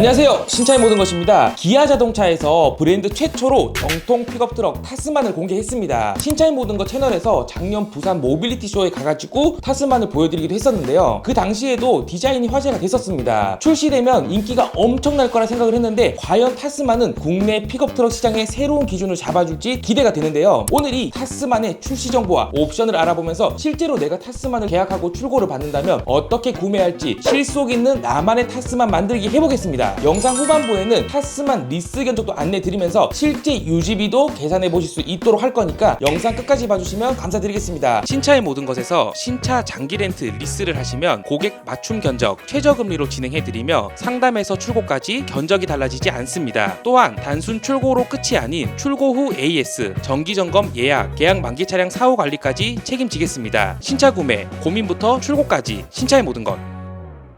안녕하세요, 신차의 모든 것입니다. 기아 자동차에서 브랜드 최초로 정통 픽업 트럭 타스만을 공개했습니다. 신차의 모든 것 채널에서 작년 부산 모빌리티 쇼에 가가지고 타스만을 보여드리기도 했었는데요. 그 당시에도 디자인이 화제가 됐었습니다. 출시되면 인기가 엄청날 거라 생각을 했는데 과연 타스만은 국내 픽업 트럭 시장의 새로운 기준을 잡아줄지 기대가 되는데요. 오늘 이 타스만의 출시 정보와 옵션을 알아보면서 실제로 내가 타스만을 계약하고 출고를 받는다면 어떻게 구매할지 실속 있는 나만의 타스만 만들기 해보겠습니다. 영상 후반부에는 타스만 리스 견적도 안내드리면서 실제 유지비도 계산해 보실 수 있도록 할 거니까 영상 끝까지 봐주시면 감사드리겠습니다. 신차의 모든 것에서 신차 장기 렌트 리스를 하시면 고객 맞춤 견적 최저금리로 진행해드리며 상담에서 출고까지 견적이 달라지지 않습니다. 또한 단순 출고로 끝이 아닌 출고 후 AS, 정기점검 예약, 계약 만기 차량 사후 관리까지 책임지겠습니다. 신차 구매, 고민부터 출고까지 신차의 모든 것.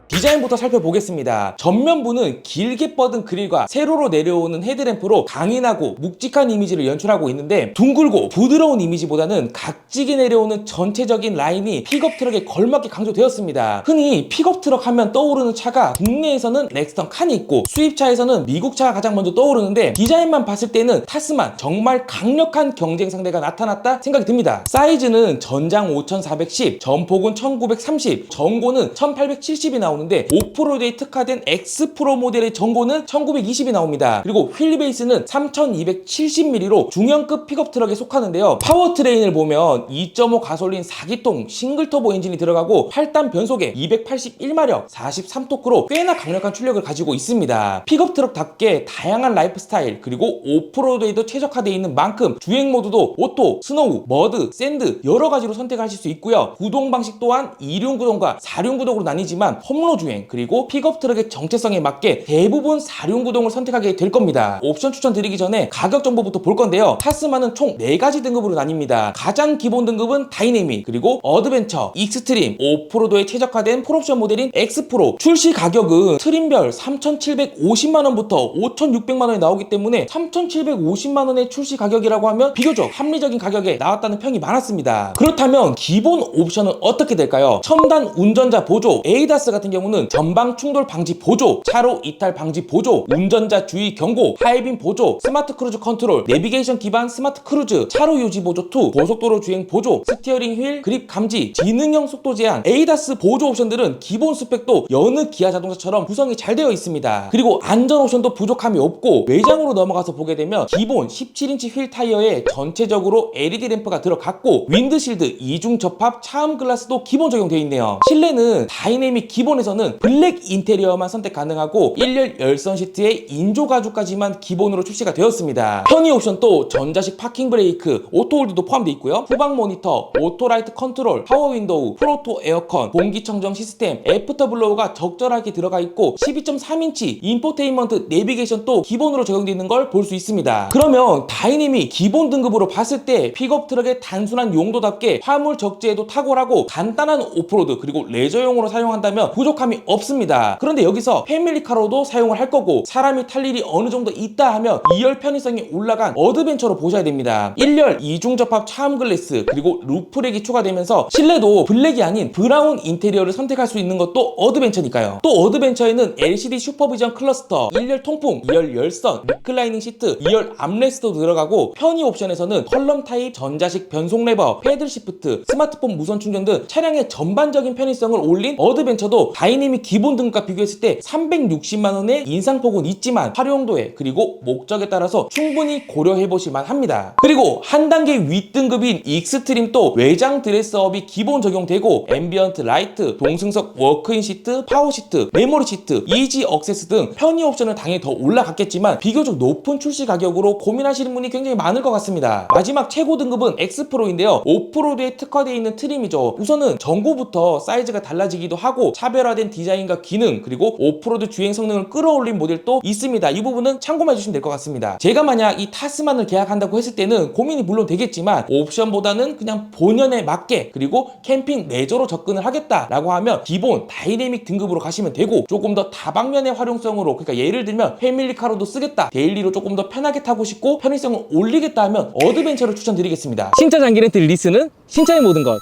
디자인부터 살펴보겠습니다. 전면부는 길게 뻗은 그릴과 세로로 내려오는 헤드램프로 강인하고 묵직한 이미지를 연출하고 있는데 둥글고 부드러운 이미지보다는 각지게 내려오는 전체적인 라인이 픽업 트럭에 걸맞게 강조되었습니다. 흔히 픽업 트럭 하면 떠오르는 차가 국내에서는 렉스턴 칸이 있고 수입차에서는 미국 차가 가장 먼저 떠오르는데 디자인만 봤을 때는 타스만 정말 강력한 경쟁 상대가 나타났다 생각이 듭니다. 사이즈는 전장 5410, 전폭은 1930, 전고는 1870이 나오는데 오프로드에 특화된 X 프로 모델의 전고는 1920이 나옵니다. 그리고 휠 베이스는 3270mm로 중형급 픽업 트럭에 속하는데요. 파워트레인을 보면 2.5 가솔린 4기통 싱글 터보 엔진이 들어가고 8단 변속에 281마력 43토크로 꽤나 강력한 출력을 가지고 있습니다. 픽업 트럭답게 다양한 라이프 스타일 그리고 오프로드에도 최적화되어 있는 만큼 주행 모드도 오토, 스노우, 머드, 샌드 여러 가지로 선택하실 수 있고요. 구동 방식 또한 2륜 구동과 4륜 구동으로 나뉘지만 홈로 주행 그리고 픽업 트럭의 정체성에 맞게 대부분 4륜 구동을 선택하게 될 겁니다. 옵션 추천 드리기 전에 가격 정보부터 볼 건데요. 타스만은 총 4가지 등급으로 나뉩니다. 가장 기본 등급은 다이내믹 그리고 어드벤처, 익스트림, 오프로드에 최적화된 풀옵션 모델인 X프로. 출시 가격은 트림별 3,750만원부터 5,600만원에 나오기 때문에 3,750만원의 출시 가격이라고 하면 비교적 합리적인 가격에 나왔다는 평이 많았습니다. 그렇다면 기본 옵션은 어떻게 될까요? 첨단 운전자 보조, 에이다스 같은 경우는 전방 충돌 방지 보조, 차로 이탈 방지 보조, 운전자 주의 경고, 하이빔 보조, 스마트 크루즈 컨트롤, 내비게이션 기반 스마트 크루즈, 차로 유지 보조 2, 고속도로 주행 보조, 스티어링 휠 그립 감지, 지능형 속도 제한, 에이다스 보조 옵션들은 기본 스펙도 여느 기아 자동차처럼 구성이 잘 되어 있습니다. 그리고 안전 옵션도 부족함이 없고 외장으로 넘어가서 보게 되면 기본 17인치 휠 타이어에 전체적으로 LED 램프가 들어갔고 윈드실드 이중 접합 차음 글라스도 기본 적용되어 있네요. 실내는 다이내믹 기본에서는 블랙 인테리어만 선택 가능하고 1열 열선 시트에 인조 가죽까지만 기본으로 출시가 되었습니다. 편의 옵션도 전자식 파킹 브레이크, 오토홀드도 포함되어 있고요. 후방 모니터, 오토라이트 컨트롤, 파워 윈도우, 프로토 에어컨, 공기청정 시스템, 애프터 블로우가 적절하게 들어가 있고 12.3인치 인포테인먼트 내비게이션도 기본으로 적용되어 있는 걸 볼 수 있습니다. 그러면 다이내믹 기본 등급으로 봤을 때 픽업 트럭의 단순한 용도답게 화물 적재에도 탁월하고 간단한 오프로드 그리고 레저용으로 사용한다면 부족함이 없습니다. 그런데 여기서 패밀리카로도 사용을 할 거고 사람이 탈 일이 어느 정도 있다 하면 2열 편의성이 올라간 어드벤처로 보셔야 됩니다. 1열 이중 접합 차음 글래스 그리고 루프렉이 추가되면서 실내도 블랙이 아닌 브라운 인테리어를 선택할 수 있는 것도 어드벤처니까요. 또 어드벤처에는 LCD 슈퍼비전 클러스터, 1열 통풍, 2열 열선, 리클라이닝 시트, 2열 암레스트도 들어가고 편의 옵션에서는 컬럼 타입 전자식 변속 레버, 패들 시프트, 스마트폰 무선 충전 등 차량의 전반적인 편의성을 올린 어드벤처도 다이내믹 기본 등급과 비교했을 때 360만원의 인상폭은 있지만 활용도에 그리고 목적에 따라서 충분히 고려해보실만 합니다. 그리고 한 단계 윗등급인 익스트림도 외장 드레스업이 기본 적용되고 앰비언트 라이트, 동승석 워크인 시트, 파워 시트, 메모리 시트, 이지 억세스 등 편의 옵션은 당연히 더 올라갔겠지만 비교적 높은 출시 가격으로 고민하시는 분이 굉장히 많을 것 같습니다. 마지막 최고 등급은 X프로인데요. 오프로드에 특화되어 있는 트림이죠. 우선은 전고부터 사이즈가 달라지기도 하고 차별화된 디자인과 기능 그리고 오프로드 주행 성능을 끌어올린 모델도 있습니다. 이 부분은 참고만 해주시면 될 것 같습니다. 제가 만약 이 타스만을 계약한다고 했을 때는 고민이 물론 되겠지만 옵션보다는 그냥 본연에 맞게 그리고 캠핑 레저로 접근을 하겠다라고 하면 기본 다이내믹 등급으로 가시면 되고 조금 더 다방면의 활용성으로 그러니까 예를 들면 패밀리카로도 쓰겠다 데일리로 조금 더 편하게 타고 싶고 편의성을 올리겠다 하면 어드벤처를 추천드리겠습니다. 신차 장기 렌트 리스는 신차의 모든 것.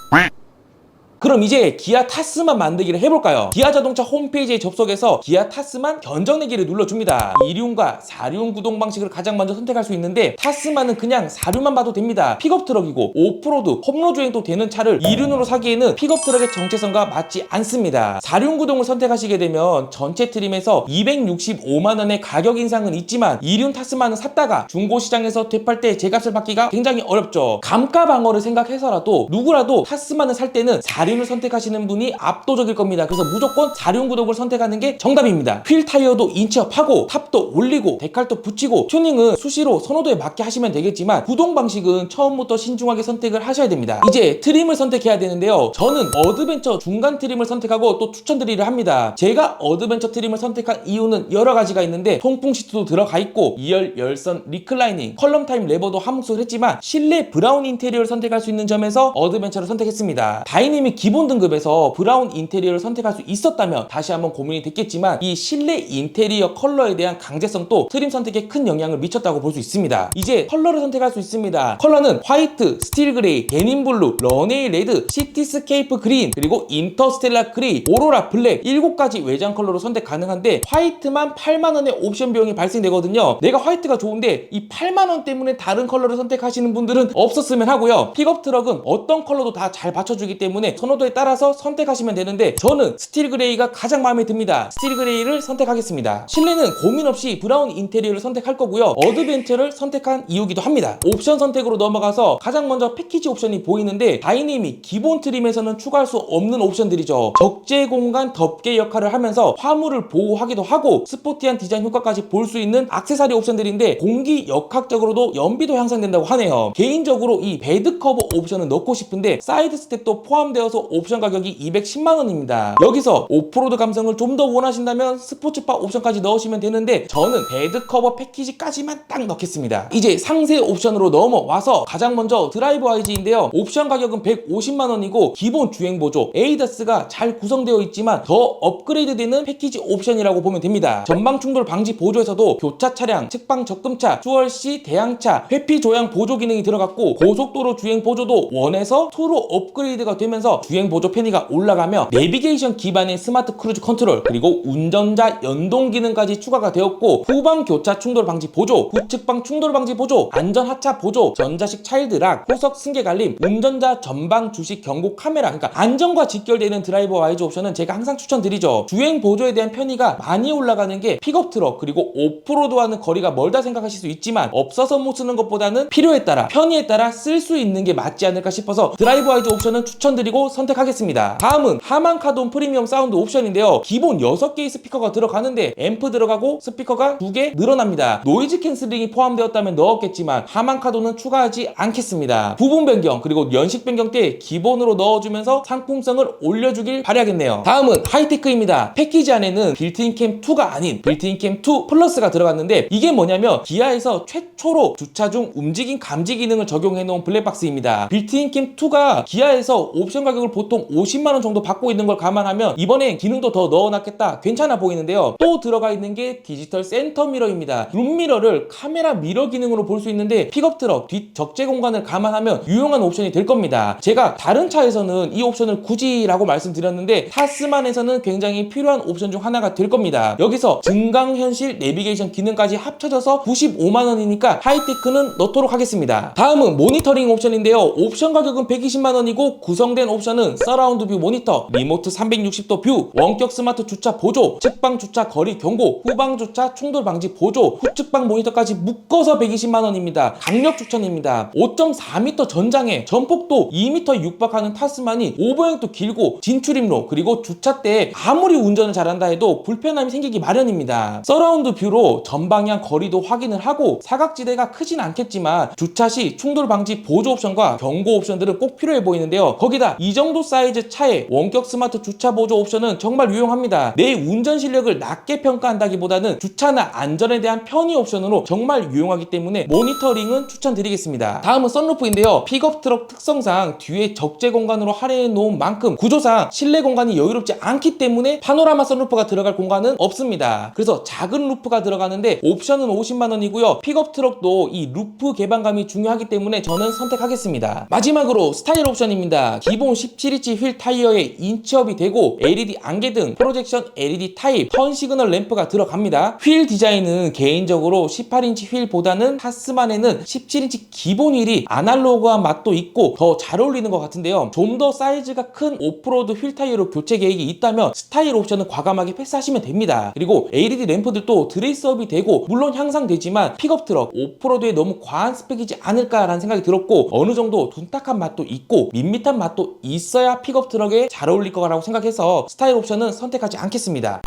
그럼 이제 기아 타스만 만들기를 해볼까요? 기아 자동차 홈페이지에 접속해서 기아 타스만 견적내기를 눌러줍니다. 2륜과 4륜 구동 방식을 가장 먼저 선택할 수 있는데 타스만은 그냥 4륜만 봐도 됩니다. 픽업 트럭이고 오프로드, 험로 주행도 되는 차를 2륜으로 사기에는 픽업 트럭의 정체성과 맞지 않습니다. 4륜 구동을 선택하시게 되면 전체 트림에서 265만원의 가격 인상은 있지만 2륜 타스만은 샀다가 중고시장에서 되팔 때 제값을 받기가 굉장히 어렵죠. 감가 방어를 생각해서라도 누구라도 타스만을 살 때는 4륜을 선택하시는 분이 압도적일 겁니다. 그래서 무조건 4륜 구동을 선택하는 게 정답입니다. 휠 타이어도 인치업하고 탑도 올리고 데칼도 붙이고 튜닝은 수시로 선호도에 맞게 하시면 되겠지만 구동 방식은 처음부터 신중하게 선택을 하셔야 됩니다. 이제 트림을 선택해야 되는데요. 저는 어드벤처 중간 트림을 선택하고 또 추천드리려 합니다. 제가 어드벤처 트림을 선택한 이유는 여러 가지가 있는데 통풍 시트도 들어가 있고 2열 열선 리클라이닝, 컬럼 타임 레버도 함수를 했지만 실내 브라운 인테리어를 선택할 수 있는 점에서 어드벤처를 선택했습니다. 다이내믹 기본 등급에서 브라운 인테리어를 선택할 수 있었다면 다시 한번 고민이 됐겠지만 이 실내 인테리어 컬러에 대한 강제성도 트림 선택에 큰 영향을 미쳤다고 볼 수 있습니다. 이제 컬러를 선택할 수 있습니다. 컬러는 화이트, 스틸 그레이, 데님 블루, 런웨이 레드, 시티스케이프 그린, 그리고 인터스텔라 그레이, 오로라 블랙 7가지 외장 컬러로 선택 가능한데 화이트만 8만원의 옵션 비용이 발생되거든요. 내가 화이트가 좋은데 이 8만원 때문에 다른 컬러를 선택하시는 분들은 없었으면 하고요. 픽업 트럭은 어떤 컬러도 다 잘 받쳐주기 때문에 선호도에 따라서 선택하시면 되는데 저는 스틸 그레이가 가장 마음에 듭니다. 스틸 그레이를 선택하겠습니다. 실내는 고민 없이 브라운 인테리어를 선택할 거고요. 어드벤처를 선택한 이유기도 합니다. 옵션 선택으로 넘어가서 가장 먼저 패키지 옵션이 보이는데 다이내믹 기본 트림에서는 추가할 수 없는 옵션들이죠. 적재 공간 덮개 역할을 하면서 화물을 보호하기도 하고 스포티한 디자인 효과까지 볼 수 있는 액세서리 옵션들인데 공기 역학적으로도 연비도 향상된다고 하네요. 개인적으로 이 베드 커버 옵션을 넣고 싶은데 사이드 스텝도 포함되어서 옵션 가격이 210만원입니다. 여기서 오프로드 감성을 좀 더 원하신다면 스포츠바 옵션까지 넣으시면 되는데 저는 베드 커버 패키지까지만 딱 넣겠습니다. 이제 상세 옵션으로 넘어와서 가장 먼저 드라이브 IG인데요. 옵션 가격은 150만원이고 기본 주행 보조, 에이다스가 잘 구성되어 있지만 더 업그레이드되는 패키지 옵션이라고 보면 됩니다. 전방 충돌 방지 보조에서도 교차 차량, 측방 적금차, 추월시 대항차, 회피 조향 보조 기능이 들어갔고 고속도로 주행 보조도 1에서 2로 업그레이드가 되면서 주행 보조 편의가 올라가며 내비게이션 기반의 스마트 크루즈 컨트롤 그리고 운전자 연동 기능까지 추가가 되었고 후방 교차 충돌 방지 보조, 후측방 충돌 방지 보조, 안전 하차 보조, 전자식 차일드락, 호석 승계 갈림, 운전자 전방 주식 경고 카메라, 그러니까 안전과 직결되는 드라이버 와이즈 옵션은 제가 항상 추천드리죠. 주행 보조에 대한 편의가 많이 올라가는 게 픽업 트럭 그리고 오프로드와는 거리가 멀다 생각하실 수 있지만 없어서 못 쓰는 것보다는 필요에 따라 편의에 따라 쓸 수 있는 게 맞지 않을까 싶어서 드라이브 와이즈 옵션은 추천드리고 선택하겠습니다. 다음은 하만카돈 프리미엄 사운드 옵션인데요. 기본 6개의 스피커가 들어가는데 앰프 들어가고 스피커가 2개 늘어납니다. 노이즈 캔슬링이 포함되었다면 넣었겠지만 하만카돈은 추가하지 않겠습니다. 부분 변경 그리고 연식 변경 때 기본으로 넣어주면서 상품성을 올려주길 바라겠네요. 다음은 하이테크입니다. 패키지 안에는 빌트인 캠 2가 아닌 빌트인 캠 2 플러스가 들어갔는데 이게 뭐냐면 기아에서 최초로 주차 중 움직임 감지 기능을 적용해 놓은 블랙박스입니다. 빌트인 캠 2가 기아에서 옵션 가격을 보통 50만원 정도 받고 있는 걸 감안하면 이번엔 기능도 더 넣어놨겠다 괜찮아 보이는데요. 또 들어가 있는 게 디지털 센터 미러입니다. 룸미러를 카메라 미러 기능으로 볼 수 있는데 픽업 트럭 뒷 적재 공간을 감안하면 유용한 옵션이 될 겁니다. 제가 다른 차에서는 이 옵션을 굳이라고 말씀드렸는데 타스만에서는 굉장히 필요한 옵션 중 하나가 될 겁니다. 여기서 증강현실 내비게이션 기능까지 합쳐져서 95만원이니까 하이테크는 넣도록 하겠습니다. 다음은 모니터링 옵션인데요. 옵션 가격은 120만원이고 구성된 옵션은 서라운드 뷰 모니터, 리모트 360도 뷰, 원격 스마트 주차 보조, 측방 주차 거리 경고, 후방 주차 충돌 방지 보조, 후측방 모니터까지 묶어서 120만원입니다. 강력 추천입니다. 5.4m 전장에 전폭도 2m 육박하는 타스만이 오버행도 길고 진출입로 그리고 주차 때 아무리 운전을 잘한다 해도 불편함이 생기기 마련입니다. 서라운드 뷰로 전방향 거리도 확인을 하고 사각지대가 크진 않겠지만 주차 시 충돌 방지 보조 옵션과 경고 옵션들은 꼭 필요해 보이는데요. 거기다 이 정도 사이즈 차에 원격 스마트 주차 보조 옵션은 정말 유용합니다. 내 운전 실력을 낮게 평가한다기보다는 주차나 안전에 대한 편의 옵션으로 정말 유용하기 때문에 모니터링은 추천드리겠습니다. 다음은 썬루프인데요. 픽업 트럭 특성상 뒤에 적재 공간으로 할애해 놓은 만큼 구조상 실내 공간이 여유롭지 않기 때문에 파노라마 썬루프가 들어갈 공간은 없습니다. 그래서 작은 루프가 들어가는데 옵션은 50만원이고요. 픽업 트럭도 이 루프 개방감이 중요하기 때문에 저는 선택하겠습니다. 마지막으로 스타일 옵션입니다. 기본 17인치 휠 타이어에 인치업이 되고 LED 안개 등 프로젝션 LED 타입 턴 시그널 램프가 들어갑니다. 휠 디자인은 개인적으로 18인치 휠보다는 타스만에는 17인치 기본 휠이 아날로그한 맛도 있고 더 잘 어울리는 것 같은데요. 좀 더 사이즈가 큰 오프로드 휠 타이어로 교체 계획이 있다면 스타일 옵션은 과감하게 패스하시면 됩니다. 그리고 LED 램프들도 드레스업이 되고 물론 향상되지만 픽업 트럭 오프로드에 너무 과한 스펙이지 않을까라는 생각이 들었고, 어느 정도 둔탁한 맛도 있고 밋밋한 맛도 있어야 픽업 트럭에 잘 어울릴 거라고 생각해서 스타일 옵션은 선택하지 않겠습니다.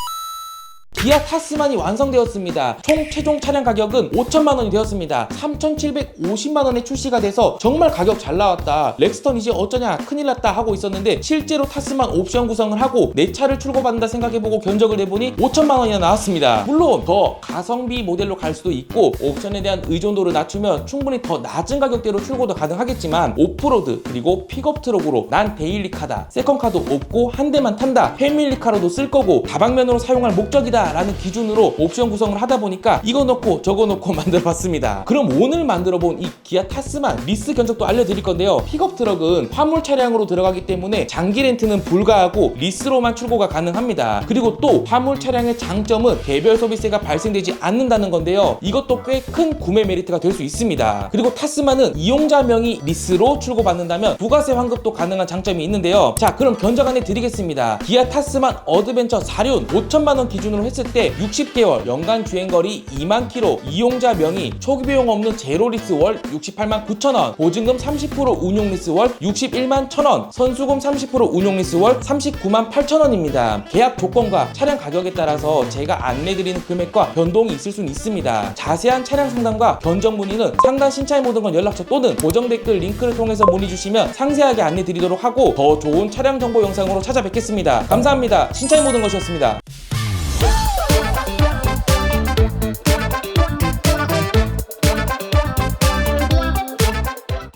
기아 타스만이 완성되었습니다. 총 최종 차량 가격은 5천만 원이 되었습니다. 3,750만 원에 출시가 돼서 정말 가격 잘 나왔다, 렉스턴 이제 어쩌냐 큰일 났다 하고 있었는데, 실제로 타스만 옵션 구성을 하고 내 차를 출고받는다 생각해보고 견적을 내보니 5천만 원이나 나왔습니다. 물론 더 가성비 모델로 갈 수도 있고 옵션에 대한 의존도를 낮추면 충분히 더 낮은 가격대로 출고도 가능하겠지만, 오프로드 그리고 픽업 트럭으로 난 데일리카다, 세컨카도 없고 한 대만 탄다, 패밀리카로도 쓸 거고 다방면으로 사용할 목적이다 라는 기준으로 옵션 구성을 하다 보니까 이거 넣고 저거 넣고 만들어봤습니다. 그럼 오늘 만들어본 이 기아 타스만 리스 견적도 알려드릴 건데요. 픽업 트럭은 화물 차량으로 들어가기 때문에 장기 렌트는 불가하고 리스로만 출고가 가능합니다. 그리고 또 화물 차량의 장점은 개별 소비세가 발생되지 않는다는 건데요. 이것도 꽤 큰 구매 메리트가 될 수 있습니다. 그리고 타스만은 이용자 명의 리스로 출고받는다면 부가세 환급도 가능한 장점이 있는데요. 자, 그럼 견적 안내 드리겠습니다. 기아 타스만 어드벤처 4륜 5천만 원 기준으로 했을 때 60개월 연간 주행거리 2만 킬로, 이용자 명의, 초기 비용 없는 제로 리스 월 68만 9천 원, 보증금 30% 운용 리스 월 61만 1천 원, 선수금 30% 운용 리스 월 39만 8천 원입니다. 계약 조건과 차량 가격에 따라서 제가 안내드리는 금액과 변동이 있을 수는 있습니다. 자세한 차량 상담과 견적 문의는 상단 신차의 모든 건 연락처 또는 고정 댓글 링크를 통해서 문의 주시면 상세하게 안내 드리도록 하고, 더 좋은 차량 정보 영상으로 찾아뵙겠습니다. 감사합니다. 신차의 모든 것이었습니다.